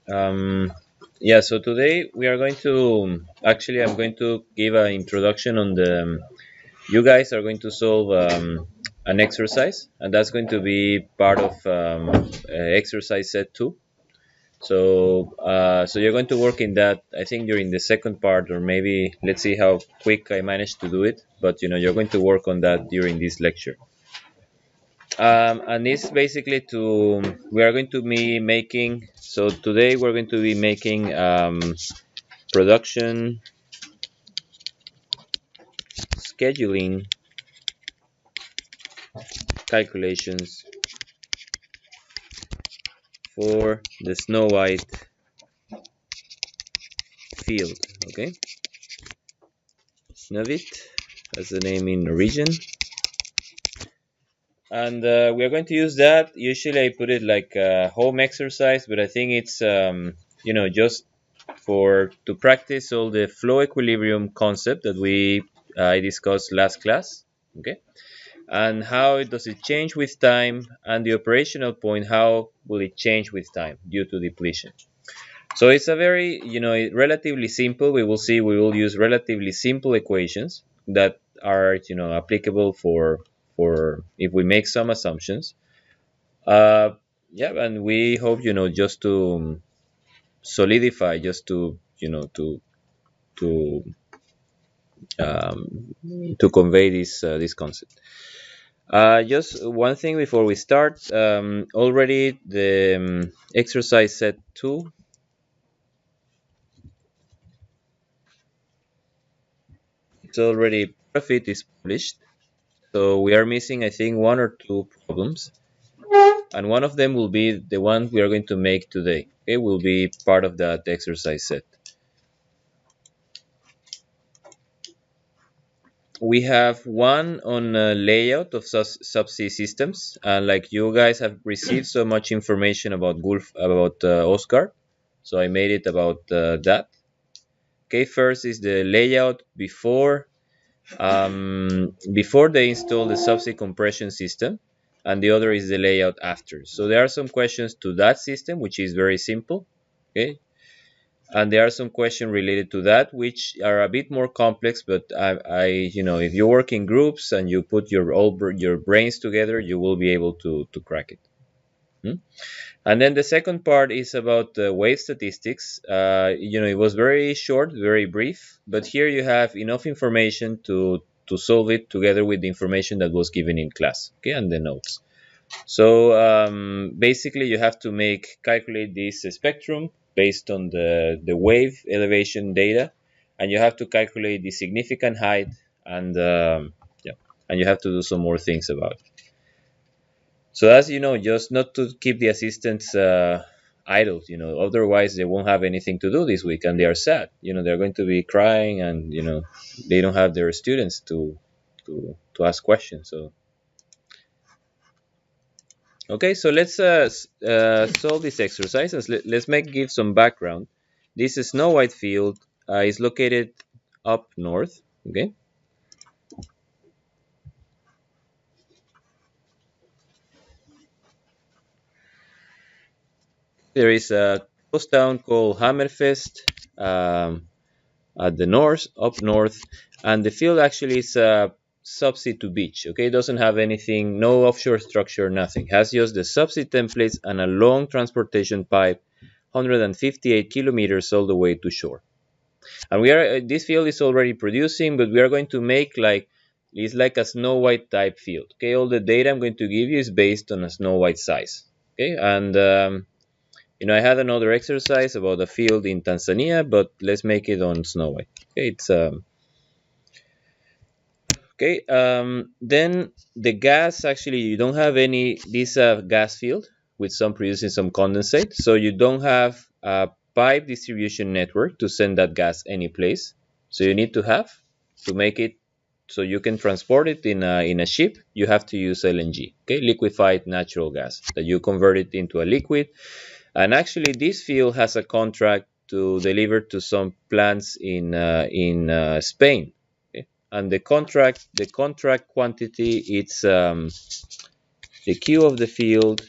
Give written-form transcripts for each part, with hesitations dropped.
Yeah, so today we are going to actually I'm going to give an introduction on the you guys are going to solve an exercise, and that's going to be part of exercise set 2. So you're going to work in that, I think, during the second part, or maybe let's see how quick I manage to do it, but you're going to work on that during this lecture. And it's basically we are going to be making, so today we're going to be making production scheduling calculations for the Snowhite field. Okay, Snowhite, that's the name in Norwegian. And we are going to use that. Usually I put it like a home exercise, but I think it's just for to practice all the flow equilibrium concept that we I discussed last class. Okay, and how does it change with time, and the operational point, how will it change with time due to depletion. So it's a very relatively simple. We will see. We will use relatively simple equations that are applicable for if we make some assumptions. Uh, yeah, and we hope just to solidify, just to to to convey this concept. Just one thing before we start. Already the exercise set 2, it's already of it is published. So we are missing, I think, one or two problems, and one of them will be the one we are going to make today. It will be part of that exercise set. We have one on layout of subsea systems, and like you guys have received so much information about Gulf, about Oscar, so I made it about that. Okay, first is the layout before they install the subsea compression system, and the other is the layout after. So there are some questions to that system, which is very simple. Okay, and there are some questions related to that which are a bit more complex, but if you work in groups and you put your brains together, you will be able to crack it. Hmm? And then the second part is about the wave statistics. It was very short, very brief, but here you have enough information to solve it together with the information that was given in class, okay, and the notes. So basically, you have to calculate this spectrum based on the wave elevation data, and you have to calculate the significant height, and yeah, and you have to do some more things about it. So as you know, just not to keep the assistants idle. Otherwise they won't have anything to do this week, and they are sad. They're going to be crying, and they don't have their students to ask questions. So okay, so let's solve this exercise. And let's give some background. This Snow White field is located up north. Okay, there is a coast town called Hammerfest at the north, up north, and the field actually is subsea to beach. Okay, it doesn't have anything, no offshore structure, nothing. It has just the subsea templates and a long transportation pipe, 158 kilometers all the way to shore. And we are this field is already producing, but we are going to make it's like a Snow White type field. Okay, all the data I'm going to give you is based on a Snow White size. Okay, and I had another exercise about a field in Tanzania, but let's make it on Snow White. Okay, it's okay. Then the gas, actually you don't have any this gas field with some producing some condensate, so you don't have a pipe distribution network to send that gas any place. So you need to make it so you can transport it in a ship. You have to use LNG, okay, liquefied natural gas, that you convert it into a liquid. And actually, this field has a contract to deliver to some plants in Spain. Okay? And the contract quantity, it's the Q of the field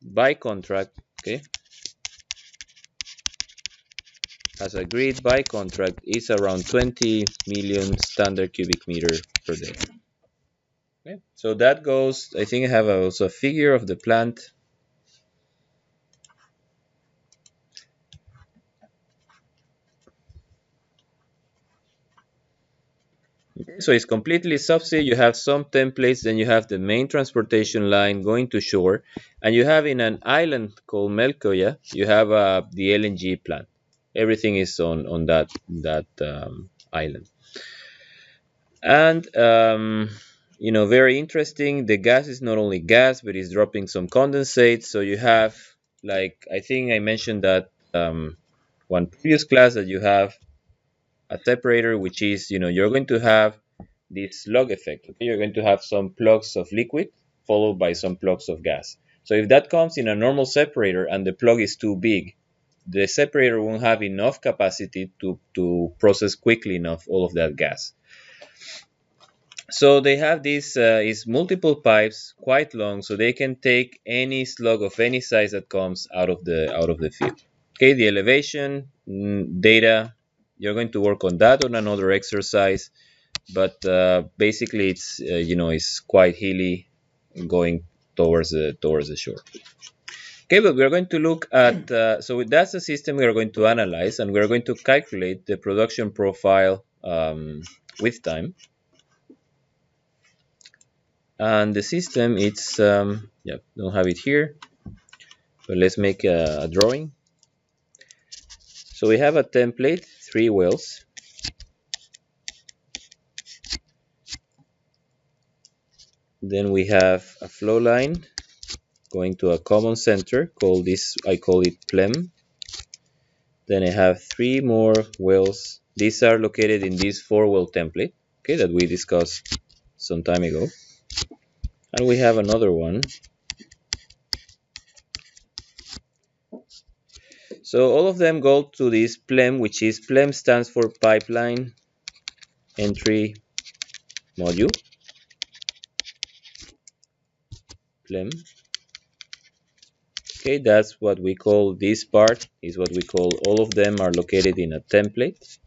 by contract. Okay, as agreed by contract, is around 20 million standard cubic meter per day. Okay. So that goes, I think I have also a figure of the plant. Okay, so it's completely subsea. You have some templates, then you have the main transportation line going to shore, and you have in an island called Melkoya, you have the LNG plant. Everything is on that island, and very interesting. The gas is not only gas, but it's dropping some condensate. So you have, like, I think I mentioned that one previous class, that you have a separator, which is, you're going to have this slug effect. Okay, you're going to have some plugs of liquid followed by some plugs of gas. So if that comes in a normal separator and the plug is too big, the separator won't have enough capacity to process quickly enough all of that gas. So they have these is multiple pipes, quite long, so they can take any slug of any size that comes out of the field. Okay, the elevation data, you're going to work on that on another exercise, but basically it's quite hilly going towards the shore. Okay, but we're going to look at so that's the system we are going to analyze, and we're going to calculate the production profile with time. And the system, it's yeah, don't have it here, but let's make a drawing. So we have a template, 3 wells. Then we have a flow line going to a common center, I call it plem. Then I have 3 more wells. These are located in this 4-well template, okay, that we discussed some time ago. And we have another one. So all of them go to this plem, which is plem stands for pipeline entry module. Plem. Okay, that's what we call this part, is what we call, all of them are located in a template.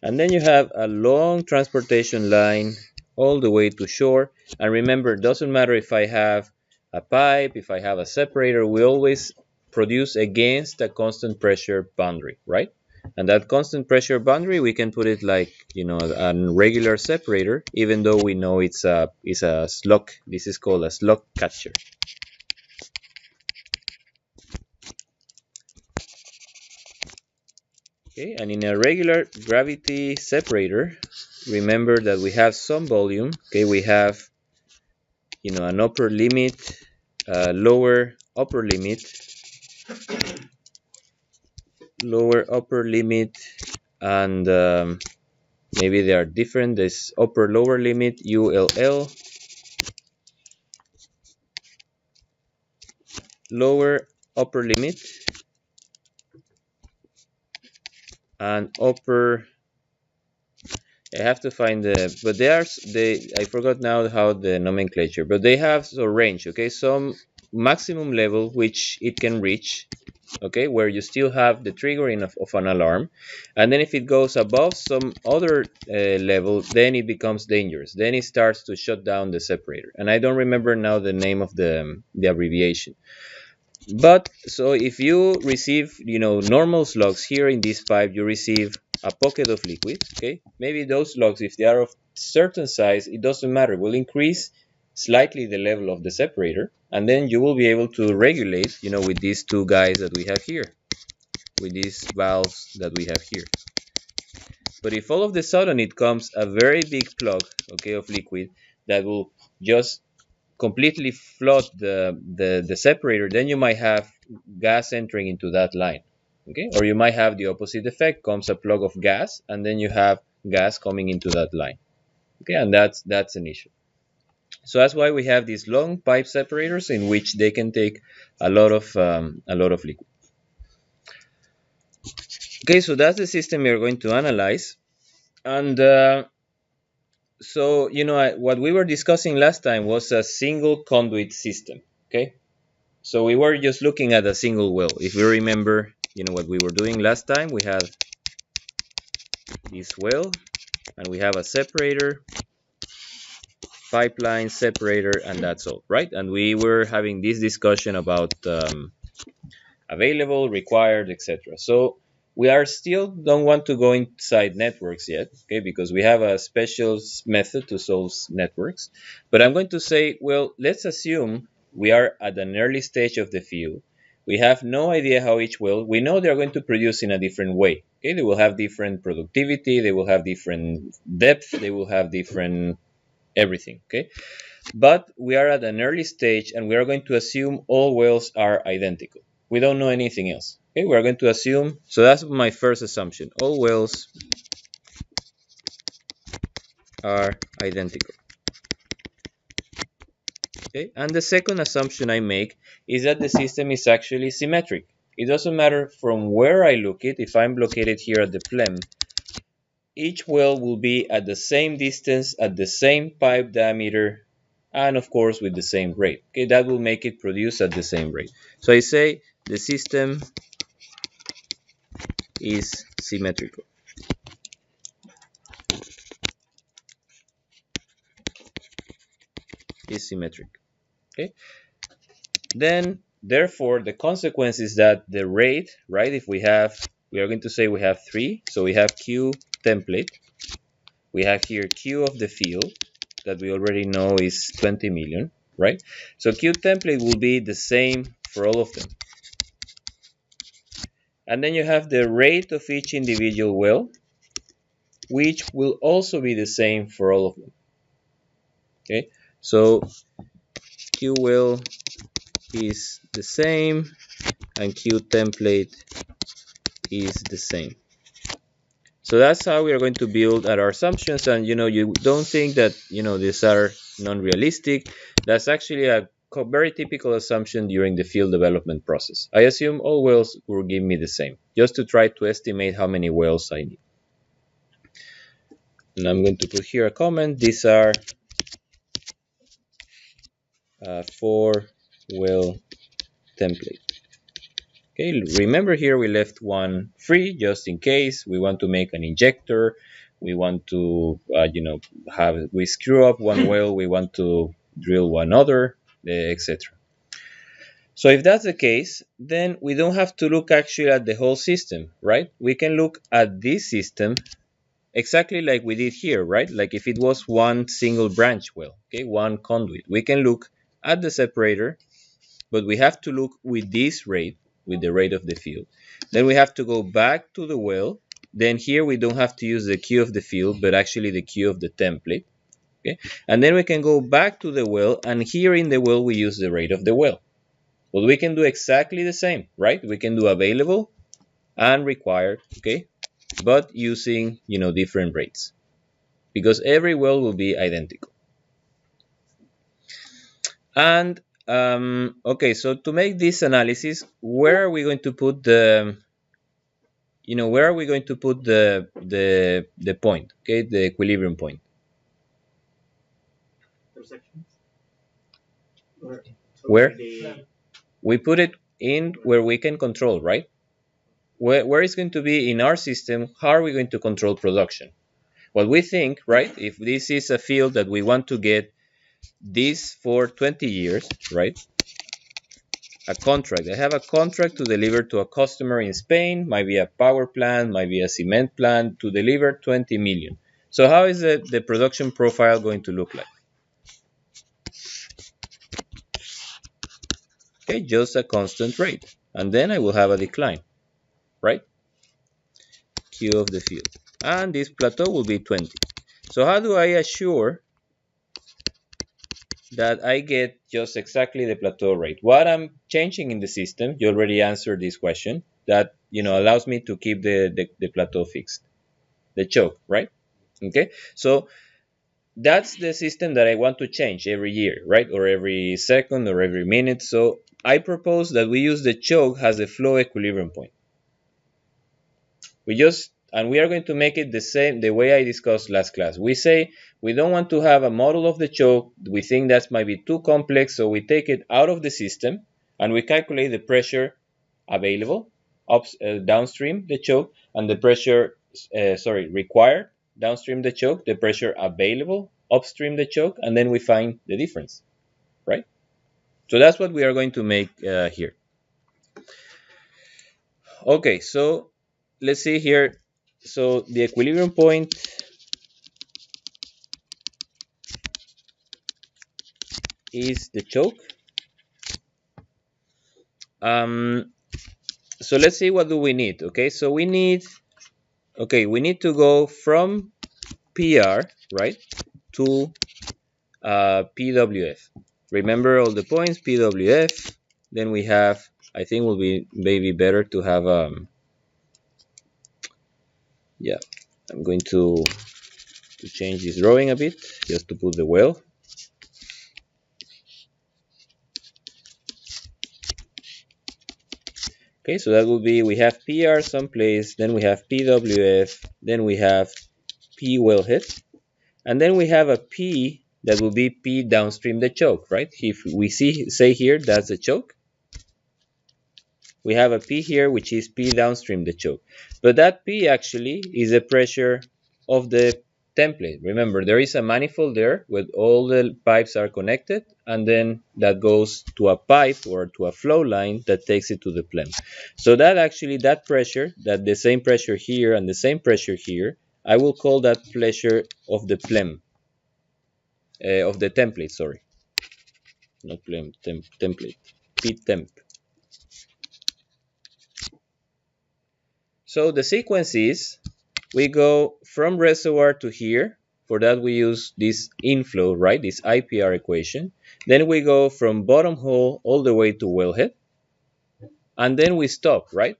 And then you have a long transportation line all the way to shore. And remember, it doesn't matter if I have a pipe, if I have a separator, we always produce against a constant pressure boundary, right? And that constant pressure boundary, we can put it like, a regular separator, even though we know it's a slug. This is called a slug catcher. Okay, and in a regular gravity separator, remember that we have some volume. Okay, we have, an upper limit, lower upper limit, and maybe they are different. There's upper lower limit, ULL, lower upper limit, and upper. I have to find but I forgot now how the nomenclature, but they have a range, okay, some maximum level which it can reach, okay, where you still have the triggering of an alarm, and then if it goes above some other level, then it becomes dangerous. Then it starts to shut down the separator, and I don't remember now the name of the abbreviation. But so if you receive, normal slugs here in this pipe, you receive a pocket of liquid. Okay, maybe those slugs, if they are of certain size, it doesn't matter. We'll increase slightly the level of the separator, and then you will be able to regulate, with these 2 guys that we have here, with these valves that we have here. But if all of a sudden it comes a very big plug, okay, of liquid that will just completely flood the separator, then you might have gas entering into that line, okay, or you might have the opposite effect. Comes a plug of gas, and then you have gas coming into that line, okay, and that's an issue. So that's why we have these long pipe separators in which they can take a lot of liquid. Okay, so that's the system we are going to analyze. And so what we were discussing last time was a single conduit system. Okay, So we were just looking at a single well. If you remember, what we were doing last time, we had this well, and we have a separator, pipeline, separator, and that's all, right? And we were having this discussion about available, required, etc. So we are still don't want to go inside networks yet, okay, because we have a special method to solve networks. But I'm going to say, well, let's assume we are at an early stage of the field. We have no idea how each will. We know they're going to produce in a different way. Okay, they will have different productivity, they will have different depth, they will have different everything. Okay, but we are at an early stage and we are going to assume all wells are identical. We don't know anything else. Okay, we are going to assume, so that's my first assumption. All wells are identical. Okay, and the second assumption I make is that the system is actually symmetric. It doesn't matter from where I look it. If I'm located here at the phlegm, each well will be at the same distance, at the same pipe diameter, and of course with the same rate. Okay, that will make it produce at the same rate. So I say the system is symmetrical. Is symmetric. Okay. Then therefore the consequence is that the rate, right? If we are going to say we have 3, so we have Q template. We have here Q of the field that we already know is 20 million, right? So Q template will be the same for all of them. And then you have the rate of each individual well, which will also be the same for all of them. Okay, so Q well is the same and Q template is the same. So that's how we are going to build our assumptions. And you don't think that these are non-realistic. That's actually a very typical assumption during the field development process. I assume all wells will give me the same, just to try to estimate how many wells I need. And I'm going to put here a comment. These are 4 well template. Okay, remember here we left one free just in case we want to make an injector, we want to we screw up one well, we want to drill one other, etc. So if that's the case, then we don't have to look actually at the whole system, right? We can look at this system exactly like we did here, right? Like if it was one single branch well, okay, one conduit, we can look at the separator, but we have to look with this rate, with the rate of the field. Then we have to go back to the well. Then here we don't have to use the Q of the field, but actually the Q of the template. Okay, and then we can go back to the well, and here in the well we use the rate of the well. Well, we can do exactly the same, right? We can do available and required, okay, but using different rates, because every well will be identical. And okay, so to make this analysis, where are we going to put the point, okay, the equilibrium point? Where? We put it in where we can control, right? Where it's going to be in our system, how are we going to control production? Well, we think, right, if this is a field that we want to get this for 20 years, right? A contract. I have a contract to deliver to a customer in Spain, might be a power plant, might be a cement plant, to deliver 20 million. So how is the production profile going to look like? Okay, just a constant rate. And then I will have a decline, right? Q of the field. And this plateau will be 20. So how do I assure that I get just exactly the plateau rate? What I'm changing in the system, you already answered this question, that allows me to keep the plateau fixed. The choke, right? Okay, so that's the system that I want to change every year, right? Or every second or every minute. So I propose that we use the choke as the flow equilibrium point. And we are going to make it the same, the way I discussed last class. We say we don't want to have a model of the choke. We think that might be too complex, so we take it out of the system and we calculate the pressure available downstream the choke, and the pressure required downstream the choke, the pressure available upstream the choke, and then we find the difference, right? So that's what we are going to make here. Okay, so let's see here. So the equilibrium point is the choke. So let's see, what do we need? Okay, so we need to go from PR, right, to PWF. Remember all the points, PWF. Then we have, I think will be maybe better to have yeah, I'm going to change this drawing a bit just to put the well. Okay, so that will be, we have PR someplace, then we have PWF, then we have P wellhead, and then we have a P that will be P downstream the choke, right? If we say here, that's the choke. We have a P here, which is P downstream the choke. But that P actually is the pressure of the template. Remember, there is a manifold there where all the pipes are connected, and then that goes to a pipe or to a flow line that takes it to the plem. So that actually, that pressure, that the same pressure here and the same pressure here, I will call that pressure of the plem, of the template, sorry. Not plem, template, P temp. So the sequence is, we go from reservoir to here. For that we use this inflow, right, this IPR equation. Then we go from bottom hole all the way to wellhead, and then we stop, right?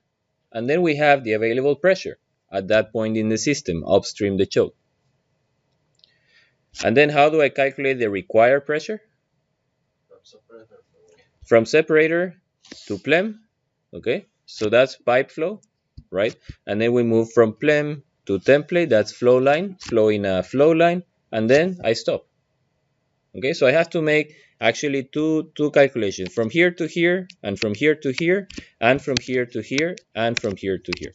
And then we have the available pressure at that point in the system upstream the choke. And then how do I calculate the required pressure? From separator to plem. Okay, so that's pipe flow, right? And then we move from plem to template, that's flow line, flow in a flow line, and then I stop. Okay, so I have to make actually two calculations, from here to here, and from here to here, and from here to here, and from here to here.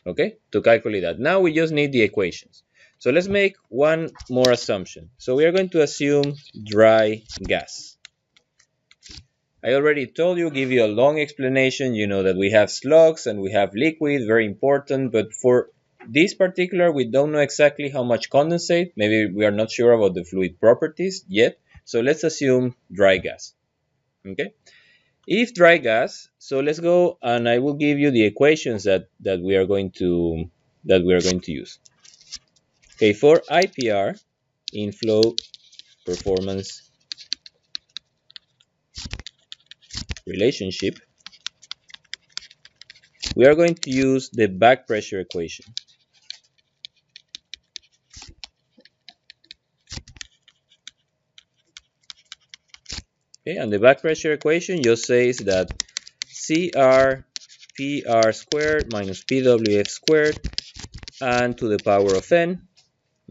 Okay, to calculate that. Now we just need the equations. So let's make one more assumption. So we are going to assume dry gas. I already told you, give you a long explanation. You know that we have slugs and we have liquid, very important. But for this particular, we don't know exactly how much condensate. Maybe we are not sure about the fluid properties yet. So let's assume dry gas. Okay. If dry gas, so let's go and I will give you the equations that we are going to use. Okay, for IPR, inflow performance relationship, we are going to use the back pressure equation. Okay, and the back pressure equation just says that CR PR squared minus PWF squared and to the power of n.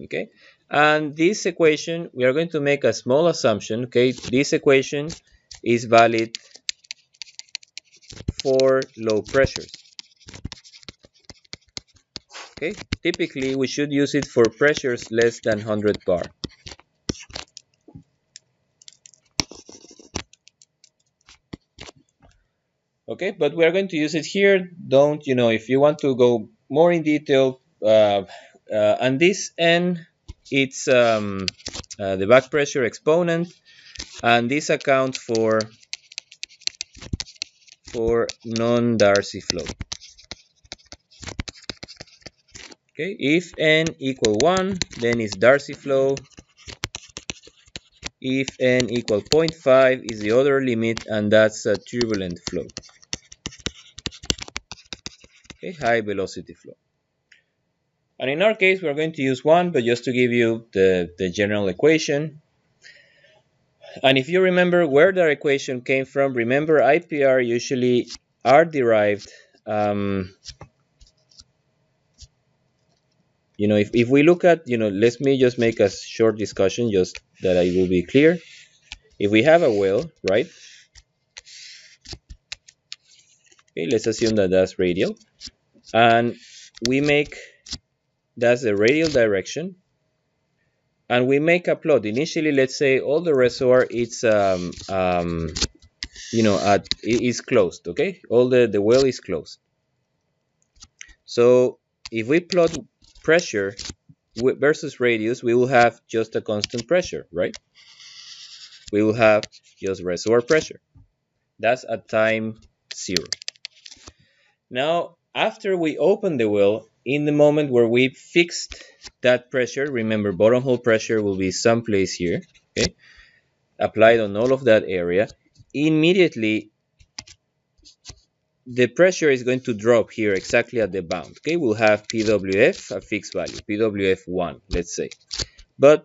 Okay, and this equation, we are going to make a small assumption. Okay, this equation is valid for low pressures. Okay, typically we should use it for pressures less than 100 bar. Okay, but we are going to use it here. Don't, if you want to go more in detail, and this n, it's the back pressure exponent, and this accounts for non-Darcy flow. Okay, if n equal 1, then it's Darcy flow. If n equal 0.5 is the other limit, and that's a turbulent flow. Okay, high velocity flow. And in our case, we're going to use 1, but just to give you the general equation. And if you remember where that equation came from, remember IPR usually are derived. If we look at, let me just make a short discussion just that I will be clear. If we have a well, right, Okay, let's assume that that's radial, and we make that's the radial direction, and we make a plot. Initially, let's say all the reservoir it's is closed. Okay, all the well is closed. So if we plot pressure versus radius, we will have just a constant pressure, right? We will have just reservoir pressure. That's at time 0. Now, after we open the well, in the moment where we fixed that pressure, remember bottom hole pressure will be someplace here, okay, applied on all of that area, immediately the pressure is going to drop here exactly at the bound. Okay, we'll have PWF, a fixed value, PWF1, let's say. But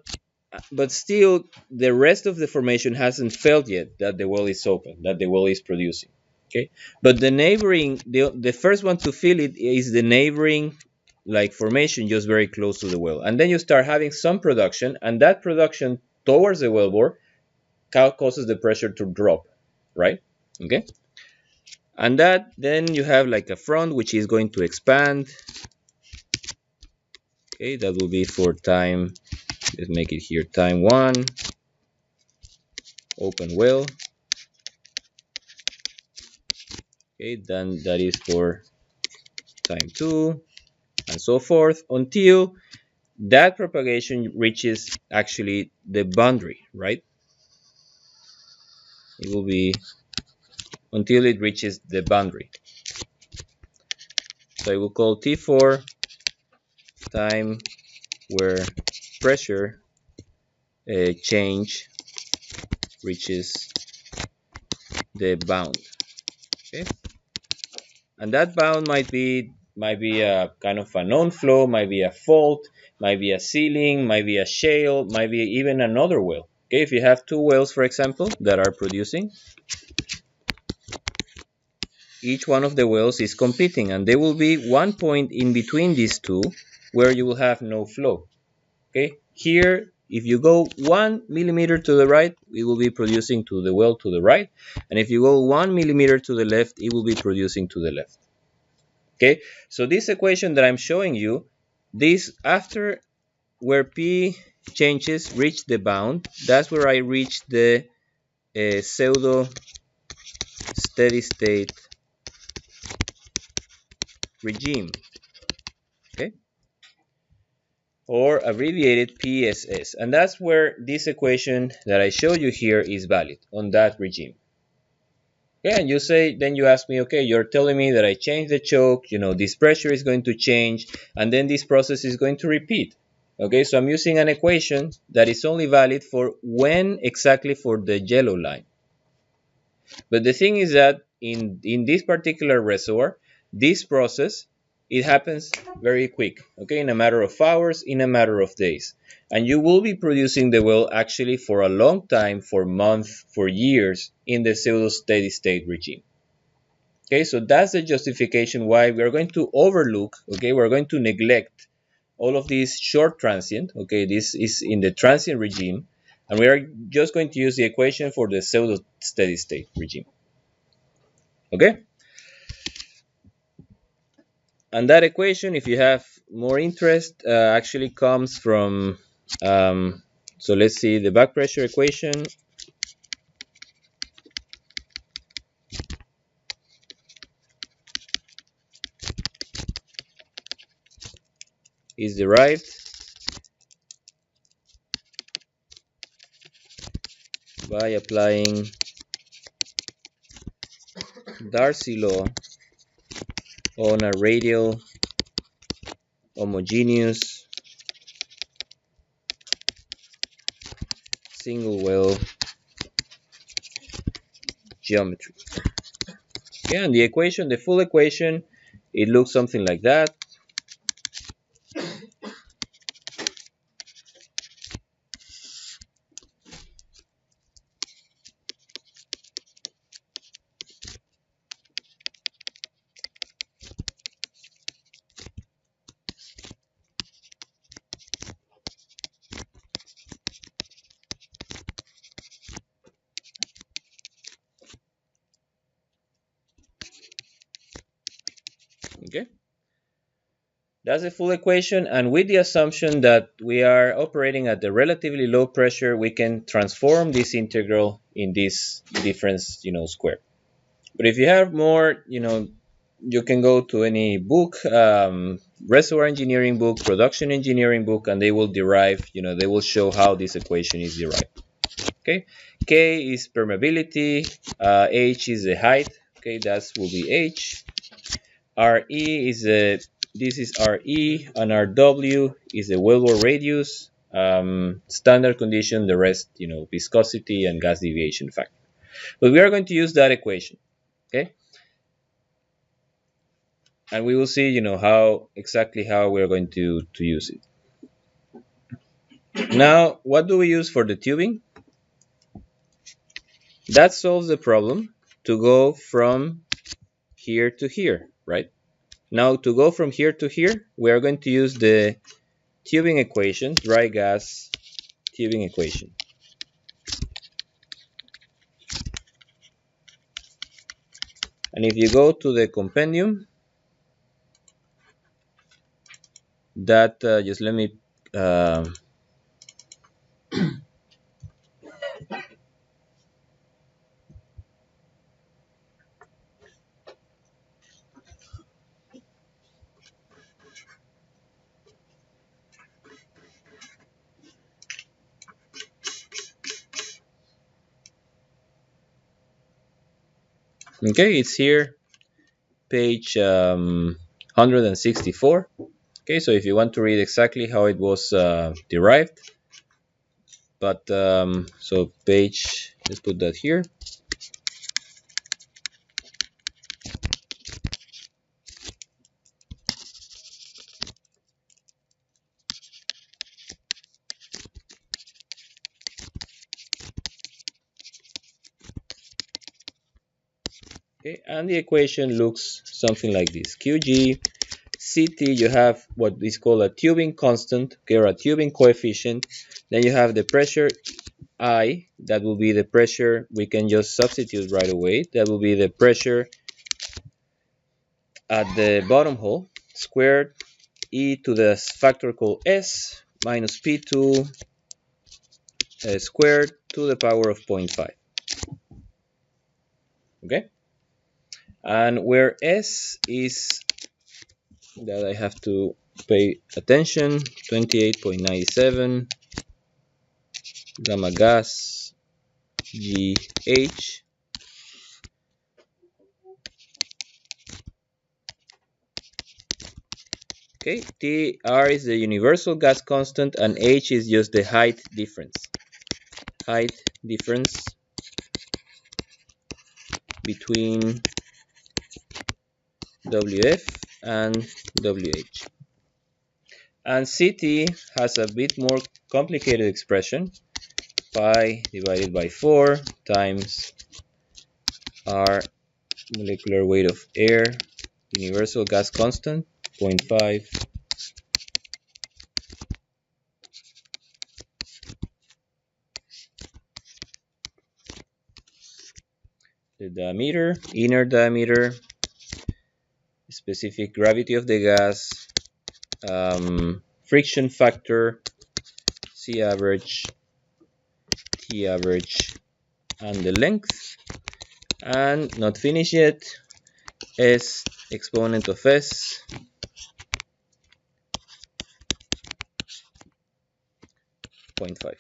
still, the rest of the formation hasn't felt yet that the well is open, that the well is producing. Okay, but the neighboring, the first one to feel it is the neighboring like formation just very close to the well, and then you start having some production, and that production towards the wellbore causes the pressure to drop, right? Okay, and that then you have like a front which is going to expand. Okay, that will be for time, let's make it here time 1, open well. Okay, then that is for time 2, and so forth, until that propagation reaches actually the boundary, right? It will be until it reaches the boundary. So I will call T4 time where pressure change reaches the bound. Okay, and that bound might be a kind of a non-flow, might be a fault, might be a sealing, might be a shale, might be even another well. Okay, if you have 2 wells, for example, that are producing, each one of the wells is competing, and there will be one point in between these two where you will have no flow. Okay, here if you go 1 millimeter to the right, it will be producing to the well to the right, and if you go 1 millimeter to the left, it will be producing to the left. Okay, so this equation that I'm showing you, this after where P changes reach the bound, that's where I reach the pseudo steady state regime, okay, or abbreviated PSS, and that's where this equation that I showed you here is valid on that regime. Okay, and then you ask me, okay, you're telling me that I changed the choke, this pressure is going to change, and then this process is going to repeat. Okay, so I'm using an equation that is only valid for when exactly for the yellow line. But the thing is that in this particular reservoir, this process, it happens very quick, okay, in a matter of hours, in a matter of days. And you will be producing the well actually for a long time, for months, for years, in the pseudo steady state regime. Okay, so that's the justification why we are going to overlook, okay, we're going to neglect all of these short transient, okay, this is in the transient regime, and we are just going to use the equation for the pseudo steady state regime. Okay, and that equation, if you have more interest, actually comes from so let's see, the back pressure equation is derived by applying Darcy law on a radial homogeneous single well geometry. Okay, and the equation, the full equation, it looks something like that. That's the full equation, and with the assumption that we are operating at a relatively low pressure, we can transform this integral in this difference, square. But if you have more, you can go to any book, reservoir engineering book, production engineering book, and they will derive, they will show how this equation is derived. Okay, K is permeability, H is the height. Okay, that will be H. RE is a this is RE, and RW is the wellbore radius. Standard condition, the rest, viscosity and gas deviation factor. But we are going to use that equation, okay? And we will see, how exactly how we're going to use it. Now, what do we use for the tubing? That solves the problem to go from here to here, right? Now, to go from here to here, we are going to use the tubing equation, dry gas tubing equation. And if you go to the compendium, that just let me okay, it's here, page 164. Okay, so if you want to read exactly how it was derived, but so page, let's put that here. Okay, and the equation looks something like this. QG CT, you have what is called a tubing constant, okay, or a tubing coefficient. Then you have the pressure I, that will be the pressure, we can just substitute right away. That will be the pressure at the bottom hole, squared e to the factor called s minus p2 squared to the power of 0.5. Okay? And where s is, that I have to pay attention, 28.97 gamma gas GH. Okay, Tr is the universal gas constant, and H is just the height difference. Height difference between WF and WH. And CT has a bit more complicated expression. Pi divided by 4 times R molecular weight of air, universal gas constant, 0.5. The diameter, inner diameter, specific gravity of the gas, friction factor, C average, T average, and the length. And not finished yet, S exponent of S, 0.5.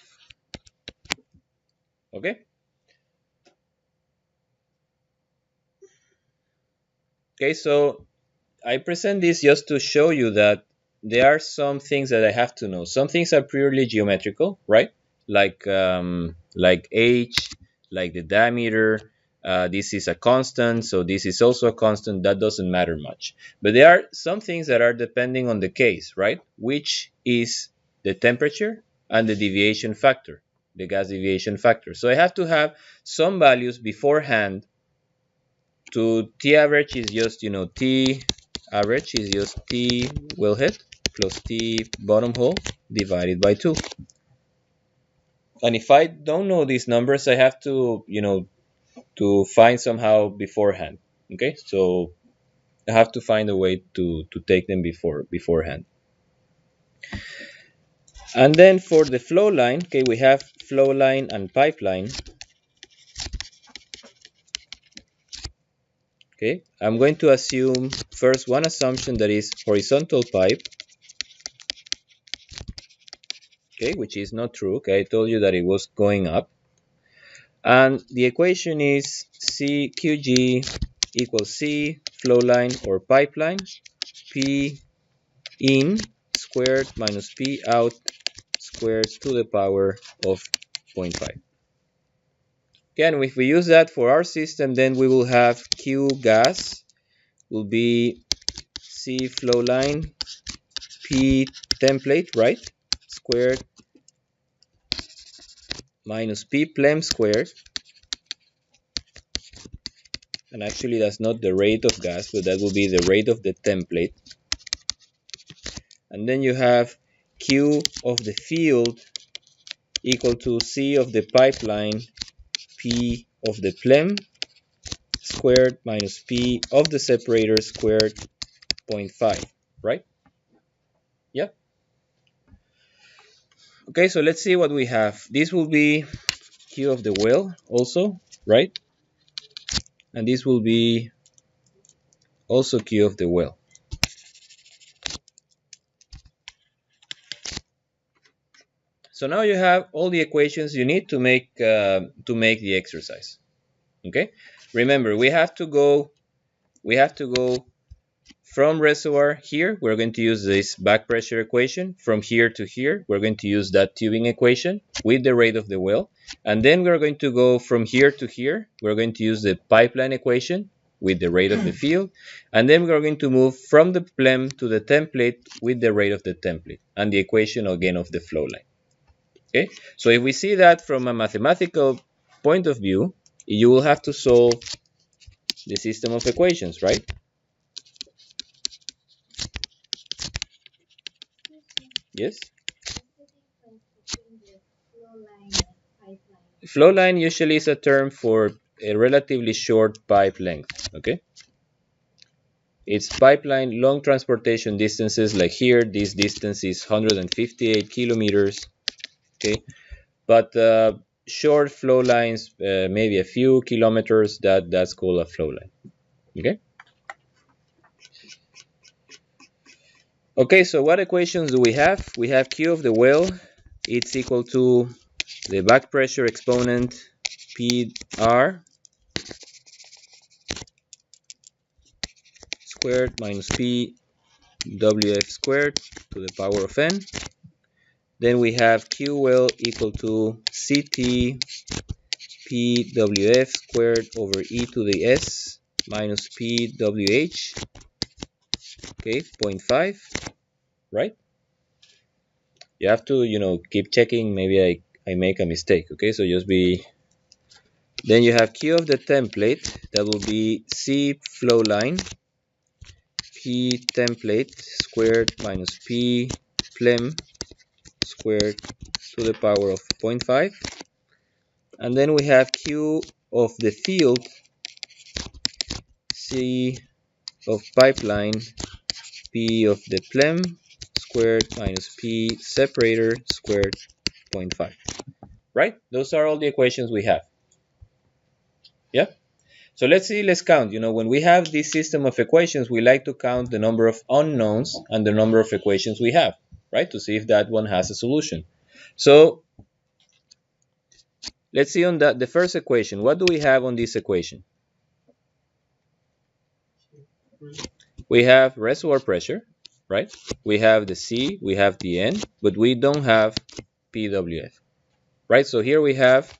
Okay? Okay, so I present this just to show you that there are some things that I have to know. Some things are purely geometrical, right? Like h, like the diameter. This is a constant, so this is also a constant. That doesn't matter much. But there are some things that are depending on the case, right? Which is the temperature and the deviation factor, the gas deviation factor. So I have to have some values beforehand. To T average is just, T average is just T wellhead plus T bottom hole divided by 2. And if I don't know these numbers, I have to, to find somehow beforehand. Okay, so I have to find a way to take them beforehand. And then for the flow line, okay, we have flow line and pipeline. Okay, I'm going to assume first one assumption that is horizontal pipe, okay, which is not true. Okay, I told you that it was going up. And the equation is CQG equals C flow line or pipeline P in squared minus P out squared to the power of 0.5. Again, if we use that for our system, then we will have Q gas will be C flow line P template, right? Squared minus P plem squared. And actually that's not the rate of gas, but that will be the rate of the template. And then you have Q of the field equal to C of the pipeline P of the plem squared minus P of the separator squared 0.5, right? Yeah. Okay, so let's see what we have. This will be Q of the well also, right? And this will be also Q of the well. So now you have all the equations you need to make the exercise. Okay. Remember, we have to go from reservoir here. We're going to use this back pressure equation. From here to here, we're going to use that tubing equation with the rate of the well. And then we're going to go from here to here. We're going to use the pipeline equation with the rate of the field. And then we're going to move from the plem to the template with the rate of the template and the equation again of the flow line. Okay, so if we see that from a mathematical point of view, you will have to solve the system of equations, right? Yes? Flow line usually is a term for a relatively short pipe length, okay? It's pipeline long transportation distances, like here, this distance is 158 kilometers, okay? But short flow lines, maybe a few kilometers, that's called a flow line, okay? Okay, so what equations do we have? We have Q of the well, it's equal to the back pressure exponent PR squared minus P WF squared to the power of n. Then we have Q well equal to CT PWF squared over e to the s minus PWH, okay, 0.5, right? You have to, keep checking. Maybe I make a mistake, okay? So just be... Then you have Q of the template, that will be C flow line P template squared minus P plem squared to the power of 0.5. And then we have Q of the field, C of pipeline, P of the plem squared minus P separator squared 0.5. Right? Those are all the equations we have. Yeah? So let's count. When we have this system of equations, we like to count the number of unknowns and the number of equations we have, right? To see if that one has a solution. So let's see on the first equation. What do we have on this equation? We have reservoir pressure, right? We have the C, we have the N, but we don't have PWF, right? So here we have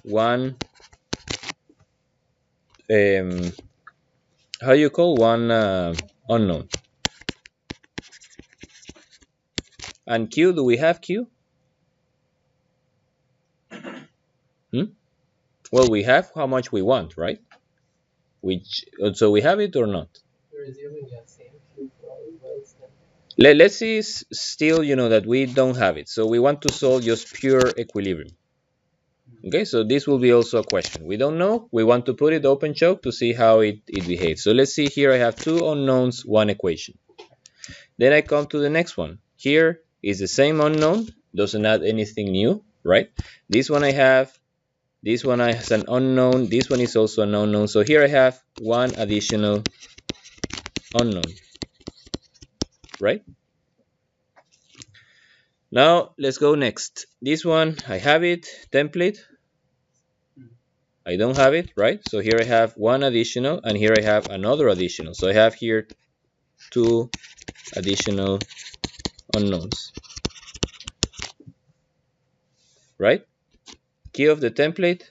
one, how you call one unknown. And Q, do we have Q? Well, we have how much we want, right? So we have it or not? Let's see still, that we don't have it. So we want to solve just pure equilibrium. Okay, so this will be also a question. We don't know. We want to put it open choke to see how it behaves. So let's see here. I have two unknowns, one equation. Then I come to the next one. Here is the same unknown. Doesn't add anything new, right? This one I have. This one has an unknown. This one is also an unknown. So here I have one additional unknown, right? Now let's go next. This one I have it, template. I don't have it, right? So here I have one additional and here I have another additional. So I have here two additional unknowns, right? Key of the template.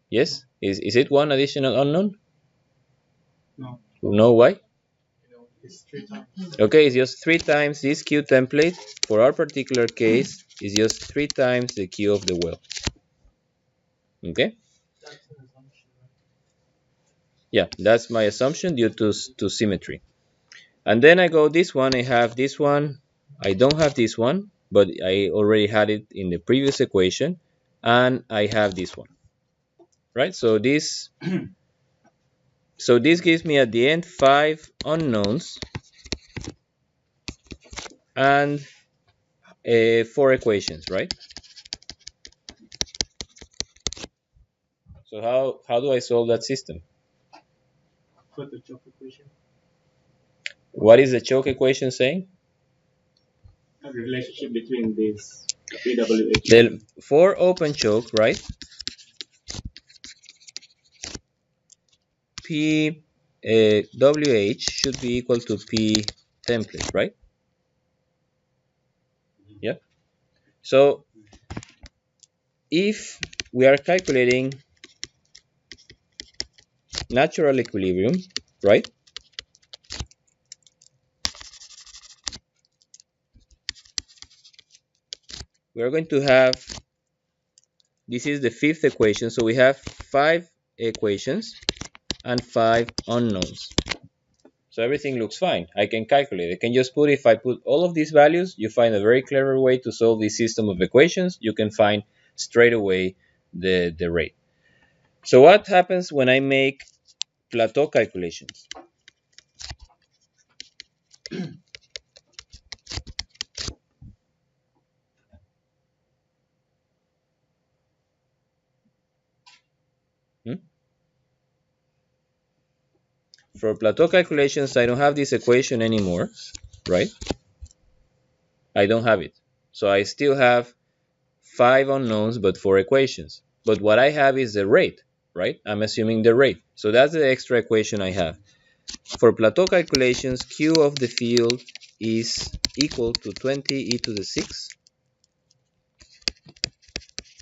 Yes? Is it one additional unknown? No. No, why? It's 3 times. Okay, it's just 3 times this queue template. For our particular case, it's just 3 times the queue of the well. Okay? Yeah, that's my assumption due to symmetry. And then I go this one, I have this one. I don't have this one, but I already had it in the previous equation. And I have this one. Right? So this gives me at the end 5 unknowns and 4 equations, right? So how do I solve that system? Put the choke equation. What is the choke equation saying? The relationship between these PWH. The for open choke, right? P WH should be equal to P template, right? Yeah. So if we are calculating natural equilibrium, right? We are going to have, this is the 5th equation, so we have 5 equations and 5 unknowns. So everything looks fine. I can calculate. I can just put, if I put all of these values, you find a very clever way to solve this system of equations. You can find straight away the rate. So what happens when I make plateau calculations? For plateau calculations, I don't have this equation anymore, right? I don't have it. So I still have 5 unknowns, but 4 equations. But what I have is the rate, right? I'm assuming the rate. So that's the extra equation I have. For plateau calculations, Q of the field is equal to 20 e to the 6.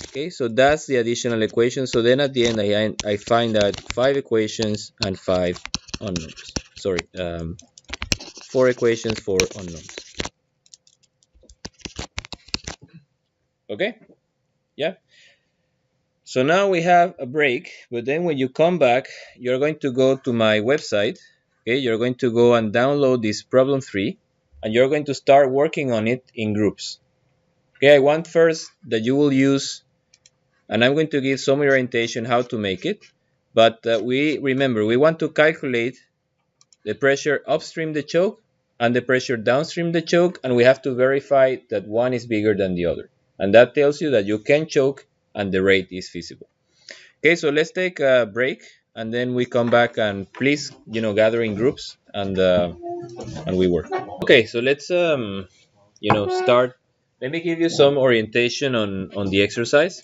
Okay, so that's the additional equation. So then at the end, I find that 5 equations and 5 unknowns. Sorry, 4 equations, 4 unknowns. Okay, yeah. So now we have a break, but then when you come back, you're going to go to my website. Okay, you're going to go and download this problem 3, and you're going to start working on it in groups. Okay, I want first that you will use, and I'm going to give some orientation how to make it, but we want to calculate the pressure upstream the choke and the pressure downstream the choke, and we have to verify that one is bigger than the other. And that tells you that you can choke and the rate is feasible. Okay, so let's take a break and then we come back, and please, gather in groups and we work. Okay, so let's start. Let me give you some orientation on the exercise.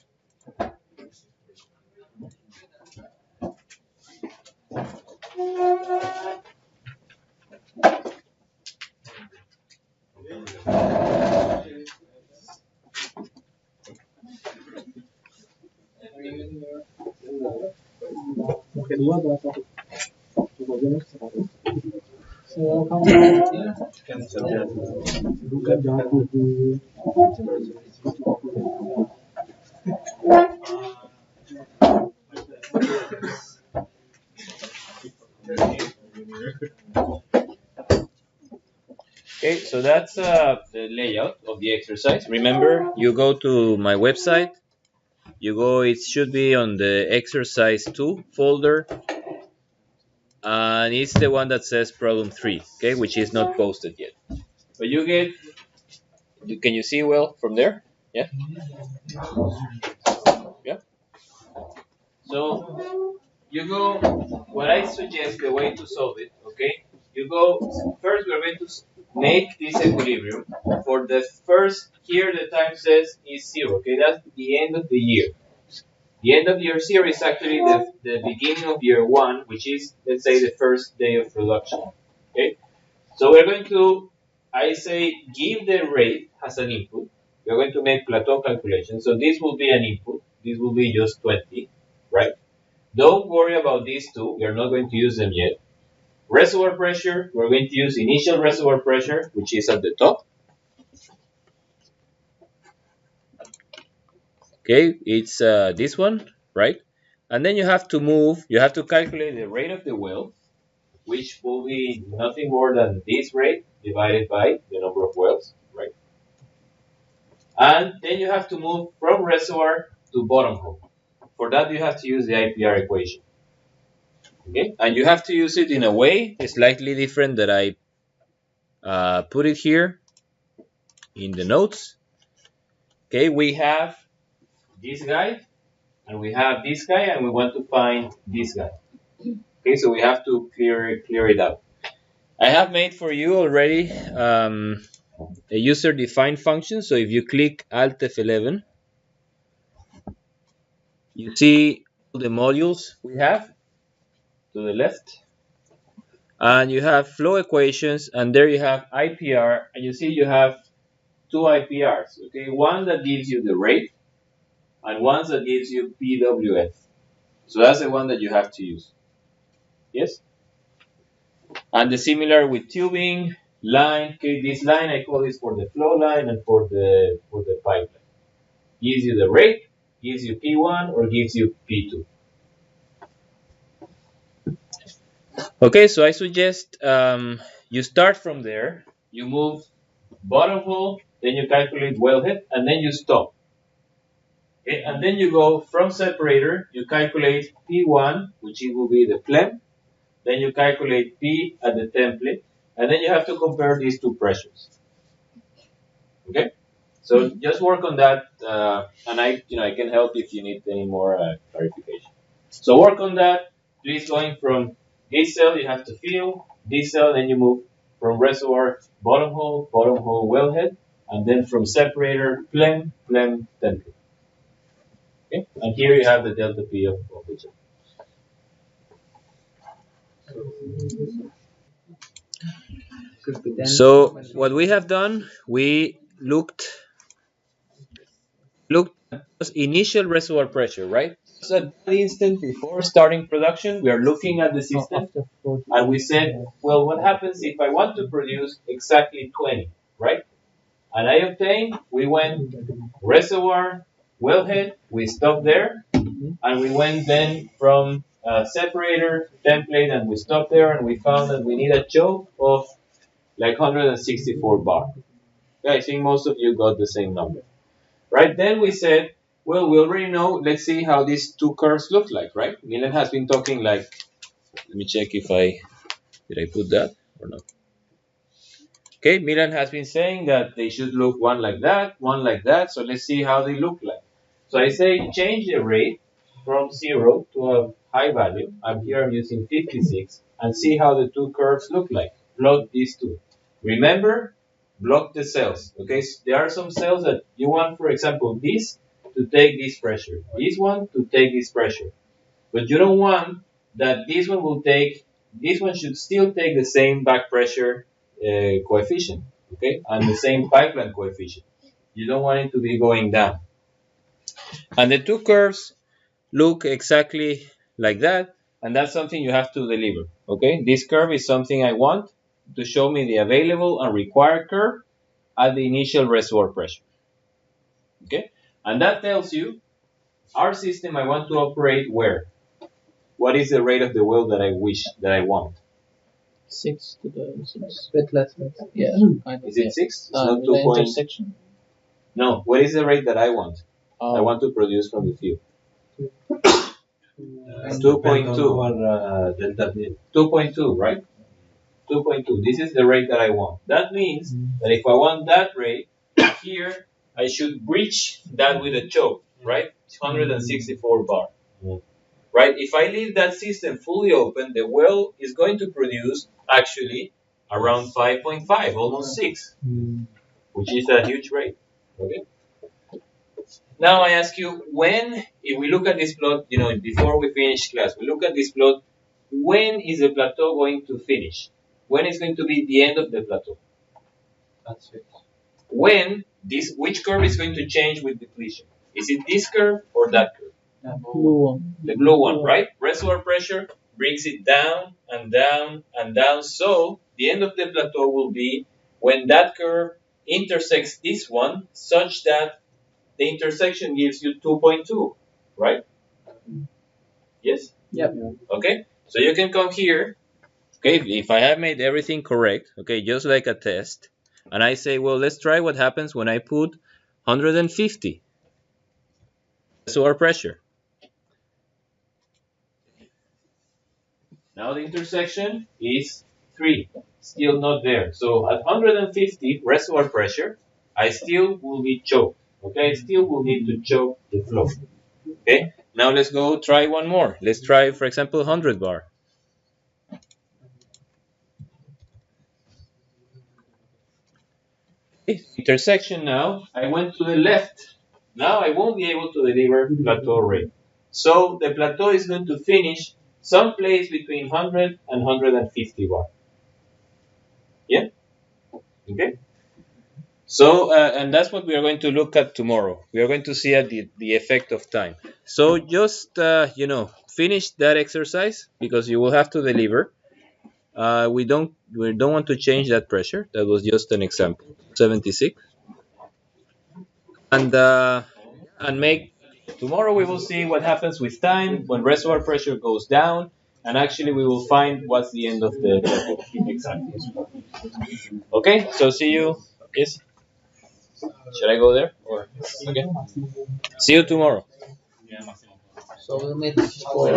Okay, so that's the layout of the exercise. Remember, you go to my website, you go, it should be on the exercise 2 folder, and it's the one that says problem 3, okay, which is not posted yet. But you get, can you see well from there? Yeah? Yeah? So, you go, what I suggest, the way to solve it, okay? You go, first we're going to make this equilibrium. For the first, here the time says is 0, okay? That's the end of the year. The end of year 0 is actually the beginning of year 1, which is, let's say, the first day of production, okay? So we're going to, I say, give the rate as an input. We're going to make plateau calculation. So this will be an input. This will be just 20, right? Don't worry about these two. We are not going to use them yet. Reservoir pressure, we're going to use initial reservoir pressure, which is at the top. Okay, it's this one, right? And then you have to move, you have to calculate the rate of the well, which will be nothing more than this rate divided by the number of wells, right? And then you have to move from reservoir to bottom hole. For that, you have to use the IPR equation. Okay, and you have to use it in a way slightly different that I put it here in the notes. Okay, we have this guy, and we have this guy, and we want to find this guy. Okay, so we have to clear it out. I have made for you already a user-defined function. So if you click Alt F11, you see all the modules we have to the left. And you have flow equations, and there you have IPR, and you see you have two IPRs, okay? One that gives you the rate, and one that gives you PWF. So that's the one that you have to use. Yes? And the similar with tubing, line, okay, this line I call this for the flow line and for the pipeline. Gives you the rate, gives you P1 or gives you P2. Okay, so I suggest you start from there, you move bottom hole, then you calculate wellhead, and then you stop. Okay, and then you go from separator, you calculate P1, which it will be the phlegm, then you calculate P at the template, and then you have to compare these two pressures. Okay, so just work on that, and I can help if you need any more clarification. So work on that. Please, going from this cell you have to fill this cell, then you move from reservoir bottom hole wellhead, and then from separator phlegm template. Okay, and here you have the delta P of the jet. So what we have done, we looked at initial reservoir pressure, right? So at that instant before starting production, we are looking at the system, and we said, well, what happens if I want to produce exactly 20, right? And I obtained, we went reservoir, wellhead, we stopped there, and we went then from separator, template, and we stopped there, and we found that we need a choke of like 164 bar. Okay, I think most of you got the same number. Right, then we said, well, we already know, let's see how these two curves look like, right? Milan has been talking like, let me check if did I put that or not? Okay, Milan has been saying that they should look one like that, so let's see how they look like. So I say change the rate from 0 to a high value. I'm using 56, and see how the two curves look like. Plot these two. Remember, block the cells, okay? So there are some cells that you want, for example, this to take this pressure, this one to take this pressure. But you don't want that this one will take, this one should still take the same back pressure coefficient, okay? And the same pipeline coefficient. You don't want it to be going down. And the two curves look exactly like that, and that's something you have to deliver, okay? This curve is something I want to show me the available and required curve at the initial reservoir pressure, okay? And that tells you our system I want to operate where? What is the rate of the well that I want? 6 to the 6. Bit less. Yeah. Is it 6? It's not not 2 the point. intersection. No, what is the rate that I want? I want to produce from the field. 2.2. 2.2, right? 2.2. This is the rate that I want. That means that if I want that rate, here I should breach that with a choke, right? 164 bar. Right? If I leave that system fully open, the well is going to produce actually around 5.5, almost 6, which is a huge rate. Okay. Now I ask you, when, if we look at this plot, before we finish class, we look at this plot, when is the plateau going to finish? When is going to be the end of the plateau? That's it. When which curve is going to change with depletion? Is it this curve or that curve? The blue one, right? Reservoir pressure brings it down and down and down. So the end of the plateau will be when that curve intersects this one, such that the intersection gives you 2.2, right? Yes? Yep. Okay, so you can come here, okay, if I have made everything correct, okay, just like a test, and I say, well, let's try what happens when I put 150 reservoir pressure. Now the intersection is 3, still not there. So at 150 reservoir pressure, I still will be choked, okay? I still will need to choke the flow, okay? Now let's go try one more. Let's try, for example, 100 bar. Intersection now, I went to the left. Now I won't be able to deliver plateau rate. So the plateau is going to finish someplace between 100 and 150 bar. Yeah? Okay? So, and that's what we are going to look at tomorrow. We are going to see at the effect of time. So just, finish that exercise because you will have to deliver. We don't want to change that pressure. That was just an example. 76. And make tomorrow we will see what happens with time when reservoir pressure goes down, and actually we will find what's the end of the exactly. Okay, so see you. Yes. Should I go there or okay? See you tomorrow. So we'll meet for